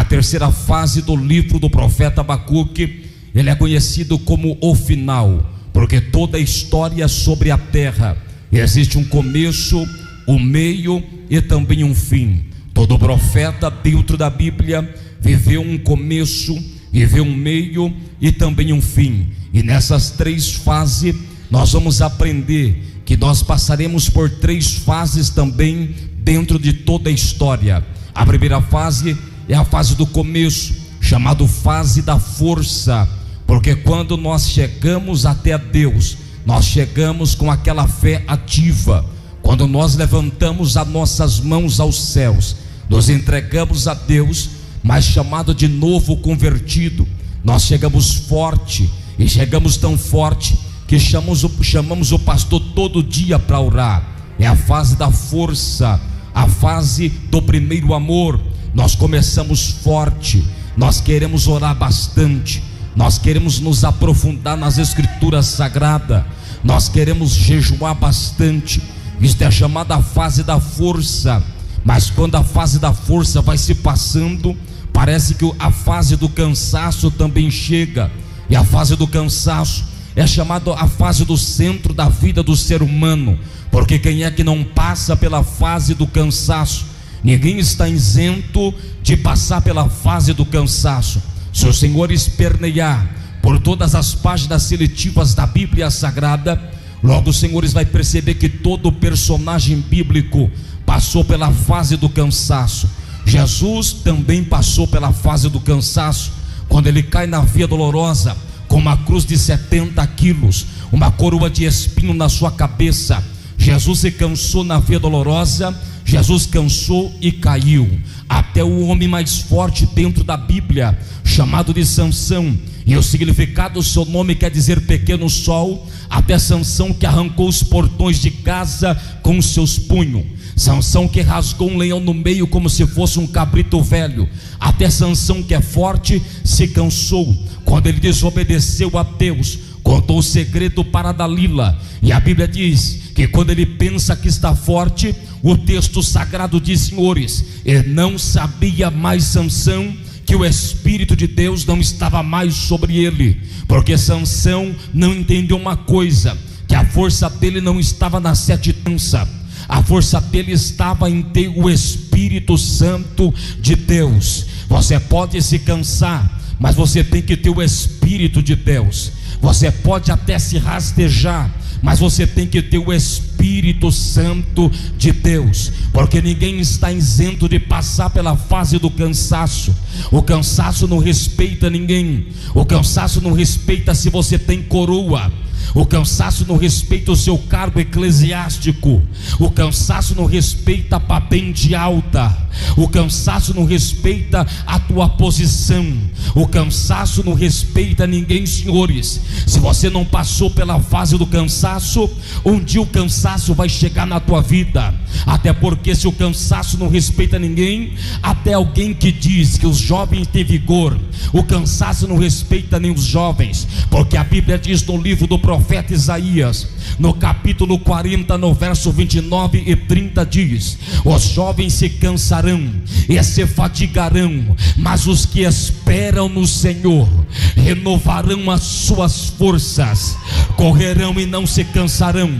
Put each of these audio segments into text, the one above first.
terceira fase do livro do profeta Abacuque, ele é conhecido como o final, porque toda a história sobre a terra existe um começo, um meio e também um fim. Todo profeta dentro da Bíblia viveu um começo, viveu um meio e também um fim. E nessas três fases nós vamos aprender que nós passaremos por três fases também dentro de toda a história. A primeira fase é a fase do começo, chamada fase da força, porque quando nós chegamos até Deus, nós chegamos com aquela fé ativa. Quando nós levantamos as nossas mãos aos céus, nos entregamos a Deus, mas chamado de novo convertido, nós chegamos forte, e chegamos tão forte que chamamos o pastor todo dia para orar. É a fase da força, a fase do primeiro amor. Nós começamos forte, nós queremos orar bastante, nós queremos nos aprofundar nas escrituras sagradas, nós queremos jejuar bastante. Isto é chamada a fase da força. Mas quando a fase da força vai se passando, parece que a fase do cansaço também chega. E a fase do cansaço é chamada a fase do centro da vida do ser humano, porque quem é que não passa pela fase do cansaço? Ninguém está isento de passar pela fase do cansaço. Se o Senhor espernear por todas as páginas seletivas da Bíblia Sagrada, logo o Senhor vai perceber que todo personagem bíblico passou pela fase do cansaço. Jesus também passou pela fase do cansaço, quando ele cai na via dolorosa com uma cruz de 70 quilos, uma coroa de espinho na sua cabeça. Jesus se cansou na via dolorosa, Jesus cansou e caiu. Até o homem mais forte dentro da Bíblia, chamado de Sansão, e o significado do seu nome quer dizer pequeno sol, até Sansão que arrancou os portões de casa com os seus punhos. Sansão que rasgou um leão no meio como se fosse um cabrito velho. Até Sansão que é forte se cansou. Quando ele desobedeceu a Deus, contou o segredo para Dalila. E a Bíblia diz que quando ele pensa que está forte, o texto sagrado diz, senhores, ele não sabia mais Sansão que o Espírito de Deus não estava mais sobre ele, porque Sansão não entendeu uma coisa, que a força dele não estava na 7 dança, a força dele estava em ter o Espírito Santo de Deus. Você pode se cansar, mas você tem que ter o Espírito de Deus. Você pode até se rastejar, mas você tem que ter o Espírito Santo de Deus, porque ninguém está isento de passar pela fase do cansaço. O cansaço não respeita ninguém. O cansaço não respeita se você tem coroa. O cansaço não respeita o seu cargo eclesiástico. O cansaço não respeita a patente alta. O cansaço não respeita a tua posição. O cansaço não respeita ninguém, senhores. Se você não passou pela fase do cansaço, um dia o cansaço vai chegar na tua vida. Até porque se o cansaço não respeita ninguém, até alguém que diz que os jovens têm vigor, o cansaço não respeita nem os jovens, porque a Bíblia diz no livro do profeta Isaías, no capítulo 40, no verso 29 e 30, diz: os jovens se cansarão e se fatigarão, mas os que esperam no Senhor renovarão as suas forças, correrão e não se cansarão,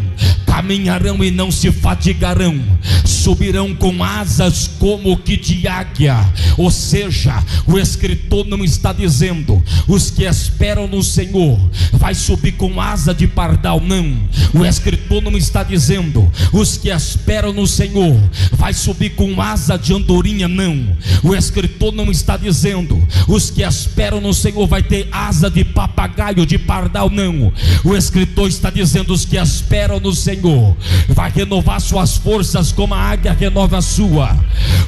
caminharão e não se fatigarão, subirão com asas como que de águia. Ou seja, o escritor não está dizendo os que esperam no Senhor vai subir com asa de pardal, não. O escritor não está dizendo os que esperam no Senhor vai subir com asa de andorinha, não. O escritor não está dizendo os que esperam no Senhor vai ter asa de papagaio, de pardal, não. O escritor está dizendo os que esperam no Senhor vai renovar suas forças como a águia renova a sua.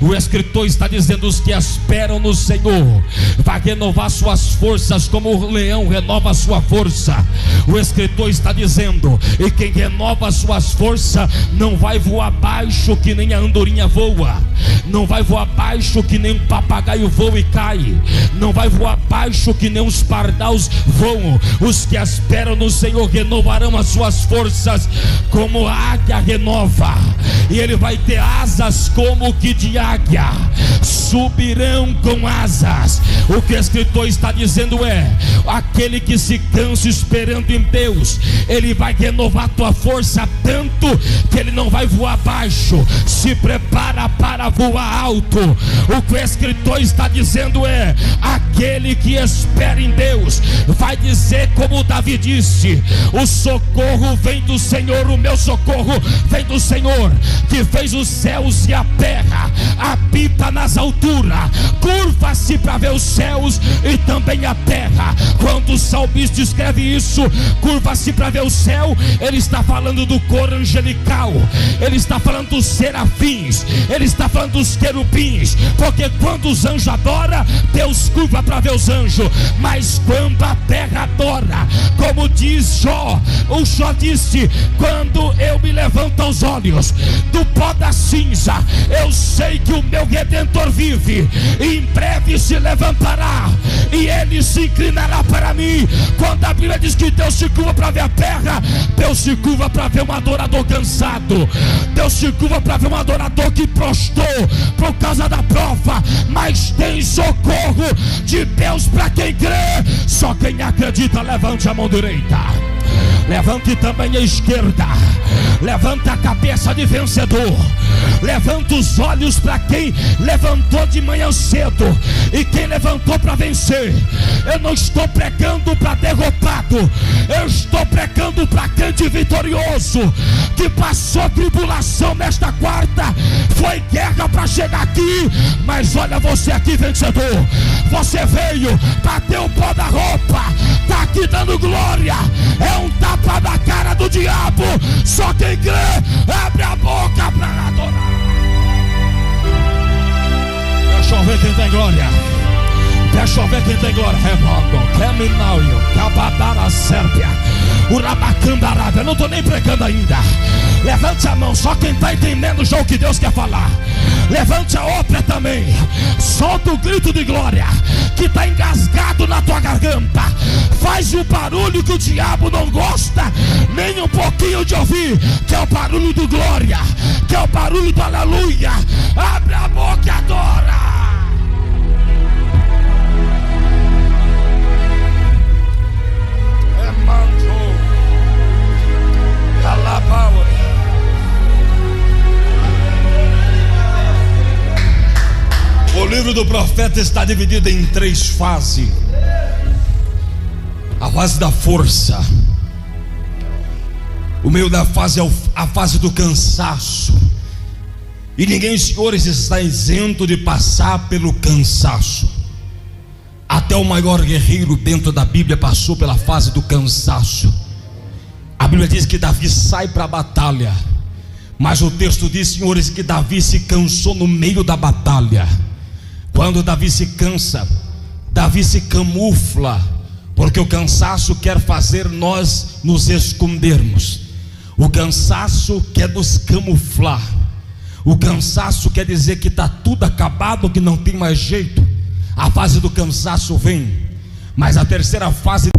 O escritor está dizendo os que esperam no Senhor vai renovar suas forças como o leão renova a sua força. O escritor está dizendo, e quem renova suas forças não vai voar baixo que nem a andorinha voa, não vai voar baixo que nem um papagaio voa e cai, não vai voar baixo que nem os pardais voam. Os que esperam no Senhor renovarão as suas forças, como a águia renova, e ele vai ter asas como que de águia, subirão com asas. O que o escritor está dizendo é: aquele que se cansa esperando em Deus, ele vai renovar a tua força tanto que ele não vai voar baixo, se prepara para voar alto. O que o escritor está dizendo é: aquele que espera em Deus vai dizer como Davi disse: o socorro vem do Senhor, o meu socorro vem do Senhor, que fez os céus e a terra, habita nas alturas, curva-se para ver os céus e também a terra. Quando o salmista escreve isso, curva-se para ver o céu, ele está falando do coro angelical, ele está falando dos serafins, ele está falando dos querubins, porque quando os anjos adoram, Deus curva para ver os anjos. Mas quando a terra adora, como diz Jó, o Jó disse: quando eu me levanto aos olhos do pó da cinza, eu sei que o meu Redentor vive, e em breve se levantará, e ele se inclinará para mim. Quando a Bíblia diz que Deus se curva para ver a terra, Deus se curva para ver um adorador cansado, Deus se curva para ver um adorador que prostou por causa da prova. Mas tem socorro de Deus para quem crê. Só quem acredita, levante a mão direita, levante também a esquerda, levanta a cabeça de vencedor, levanta os olhos para quem levantou de manhã cedo e quem levantou para vencer. Eu não estou pregando para derrotado, eu estou pregando para crente vitorioso, que passou tribulação nesta quarta, foi guerra para chegar aqui, mas olha você aqui vencedor. Você veio, bateu o pó da roupa, está aqui dando glória, é um tapa na cara do diabo. Só quem crê, abre a boca para adorar. Deixa eu ver quem tem glória, deixa eu ver quem tem glória. Cabadara Sérvia, Urabacandarábia. Não estou nem pregando ainda. Levante a mão, só quem está entendendo já o que Deus quer falar. Levante a outra também, solta o grito de glória que está engasgado na tua garganta. Faz o barulho que o diabo não gosta nem um pouquinho de ouvir, que é o barulho do glória, que é o barulho do aleluia. Abre a boca e adora. O livro do profeta está dividido em 3 fases. A fase da força, o meio da fase é a fase do cansaço. E ninguém, senhores, está isento de passar pelo cansaço. Até o maior guerreiro dentro da Bíblia passou pela fase do cansaço. A Bíblia diz que Davi sai para a batalha, mas o texto diz, senhores, que Davi se cansou no meio da batalha. Quando Davi se cansa, Davi se camufla, porque o cansaço quer fazer nós nos escondermos. O cansaço quer nos camuflar. O cansaço quer dizer que está tudo acabado, que não tem mais jeito. A fase do cansaço vem, mas a terceira fase